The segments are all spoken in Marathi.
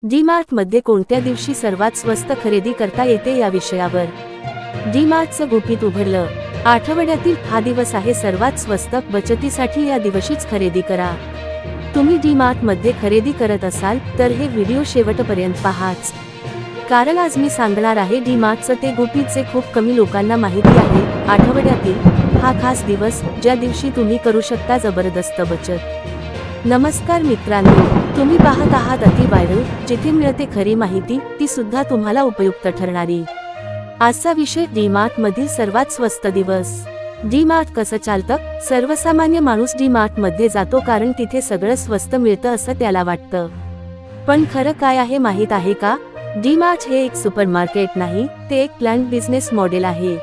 डीमार्ट मध्ये कोणत्या दिवशी सर्वात स्वस्त खरेदी करता येते या विषयावर डीमार्टचं गुपित उघडलं। आठवड्यातील हा दिवस आहे सर्वात स्वस्त। बचतीसाठी या दिवशीच खरेदी करा। तुम्ही डीमार्ट मध्ये खरेदी करत असाल तर हे व्हिडिओ शेवटपर्यंत पाहाच, कारण आज मी सांगणार आहे डीमार्टचं ते गुपित जे खूप कमी लोकांना माहिती आहे। आठवड्यातील हा खास दिवस ज्या दिवशी तुम्ही करू शकता जबरदस्त बचत। नमस्कार मित्रांनो, तुम्ही पाहत आहात अति व्हायरल, जिथे मिळते खरी माहिती, ती सुद्धा तुम्हाला उपयुक्त ठरणारी। आजचा विषय डीमार्ट मधील सर्वात स्वस्त दिवस। डीमार्ट कसं चालतं? सर्वसामान्य माणूस डीमार्ट मध्ये जातो कारण तिथे सगळं स्वस्त मिळतं असं त्याला वाटतं। पण खरं काय आहे माहित आहे का? डीमार्ट हे एक सुपरमार्केट नाही, ते एक प्लॅन्ड बिझनेस मॉडेल आहे।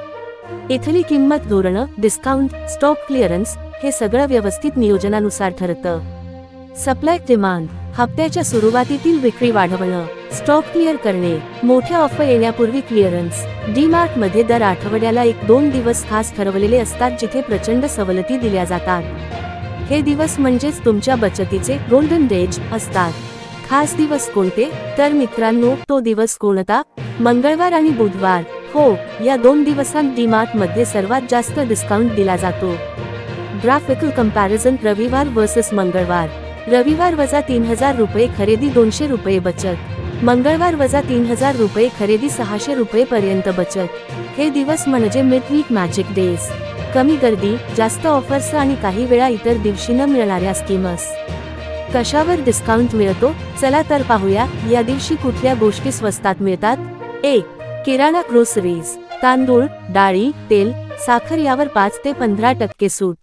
इथली किंमत, धोरणं, डिस्काउंट, स्टॉक क्लिअरन्स हे सगळं व्यवस्थित नियोजनानुसार ठरतं। सप्लाय डिमांड, हप्त्याच्या सुरुवातीतील विक्री वाढवणं, स्टॉक क्लिअर करणे, मोठ्या ऑफर येण्यापूर्वी क्लिअरन्स। डीमार्ट मध्ये दर आठवड्याला 1-2 दिवस खास ठरवलेले असतात जिथे प्रचंड सवलती दिल्या जातात। हे दिवस म्हणजेच तुमच्या बचतीचे गोल्डन डेज असतात। खास दिवस कोणते? तर मित्रांनो, तो दिवस कोणता? मंगळवार आणि बुधवार। हो, या 2 दिवसांत डीमार्ट मध्ये सर्वात जास्त डिस्काउंट दिला जातो। ग्राफिकल कंपॅरिझन, रविवार वर्सेस मंगळवार। रविवार वजा 3000 रुपये खरेदी 200 रुपये बचत। मंगळवार वजा 3000 रुपये खरेदी 600 रुपये पर्यंत बचत। हे दिवस म्हणजे मिडवीक मॅजिक डेज। कमी गर्दी, जास्त ऑफर्स आणि काही वेळा इतर दिवशी न मिळणाऱ्या स्कीम्स। कशावर डिस्काउंट मिळतो? चला तर पाहूया या दिवशी कुठल्या गोष्टी स्वस्तात मिळतात। 1. किराणा ग्रोसरीज, तांदूळ, डाळी, तेल, साखर यावर 5 ते 15% सूट।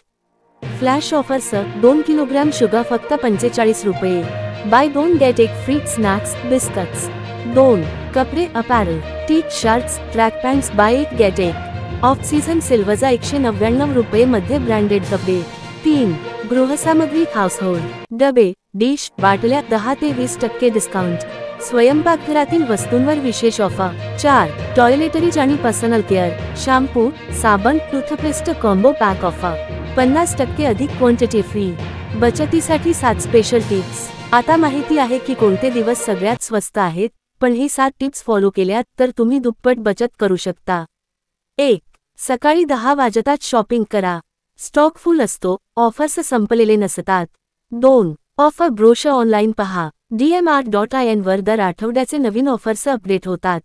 फ्लॅश ऑफर्स, 2 किलोग्रॅम शुगर फक्त 45 रुपये। Buy 2 get 1 free snacks, biscuits. 2. कपडे apparel, T shirts, track pants, buy 1 get 1 off season sale वजा 199 रुपये मध्ये ब्रँडेड कपडे। 3. गृहसामग्री, हाऊसहोल्ड, डबे, डिश, बाटल्या 10 ते 20% डिस्काउंट। स्वयंपाकघरातील वस्तूंवर विशेष ऑफर। 4. टॉयलेटरीज आणि पर्सनल केअर, शॅम्पू, साबण, टूथपेस्ट कॉम्बो पॅक ऑफर, 50% अधिक क्वांटिटी फ्री। बचतीसाठी 7 स्पेशल टिप्स। आता माहिती आहे की कोणते दिवस सगळ्यात स्वस्त आहेत, पण ही 7 टिप्स फॉलो केल्यात तर तुम्ही दुप्पट बचत करू शकता। 1. सकाळी 10 वाजताच शॉपिंग करा। स्टॉक फुल असतो, ऑफर्स संपलेले नसतात। 2. ऑफर ब्रोशर ऑनलाईन पहा, dmart.in वर दर आठवड्याचे नवीन ऑफर्स अपडेट होतात।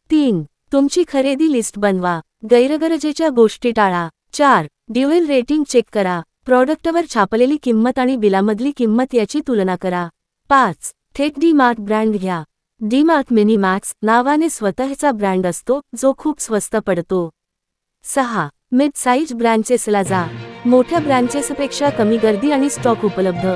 3. तुमची खरेदी लिस्ट बनवा, गैरगरजेच्या गोष्टी टाळा। 4. ड्युअल रेटिंग चेक करा, प्रॉडक्टवर छापलेली किंमत आणि बिलामधली किंमत याची तुलना करा। 5. थेट डीमार्ट ब्रँड घ्या। डीमार्ट मिनी मॅक्स नावाने स्वतःचा ब्रँड असतो जो खूप स्वस्त पडतो। 6. मिड साइज ब्रँचेसला जा, मोठ्या ब्रँचेसपेक्षा कमी गर्दी आणि स्टॉक उपलब्ध।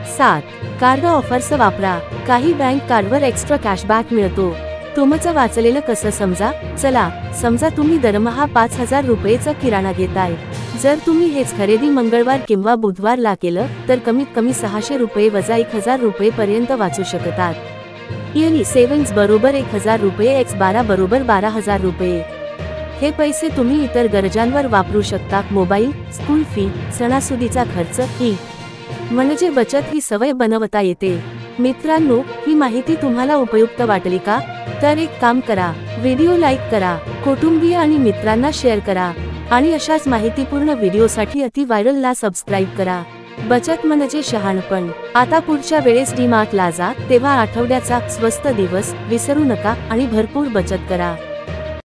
7. कार्ड ऑफर्स वापरा, काही बँक कार्डवर एक्स्ट्रा कॅशबॅक मिळतो। तुमचं वाचलेलं कसं समजा? चला, समजा तुम्ही दरमहा 5000 रुपयेचा किराणा घेताय। जर तुम्ही हेच खरेदी मंगळवार किंवा बुधवारला केलं तर कमीत कमी 600 रुपये वजा 1000 रुपये पर्यंत वाचू शकतात। इयरली सेव्हिंग्ज बरोबर 1000 रुपये x 12 बरोबर 12000 रुपये। हे पैसे तुम्ही इतर गरजांवर वापरू शकता, मोबाईल, स्कूल फी, सणासुदीचा खर्च म्हणजे बचत ही सवय बनवता येते। मित्रांनो, ही माहिती तुम्हाला उपयुक्त वाटली का? तर एक काम करा, व्हिडिओ लाईक करा, कुटुंबीय आणि मित्रांना शेअर करा आणि अशाच माहितीपूर्ण व्हिडिओसाठी अति व्हायरलला सबस्क्राईब करा। बचत म्हणजे शहाणपण। आता पुढच्या वेळेस डीमार्टला जा तेव्हा आठवड्याचा स्वस्त दिवस विसरू नका आणि भरपूर बचत करा।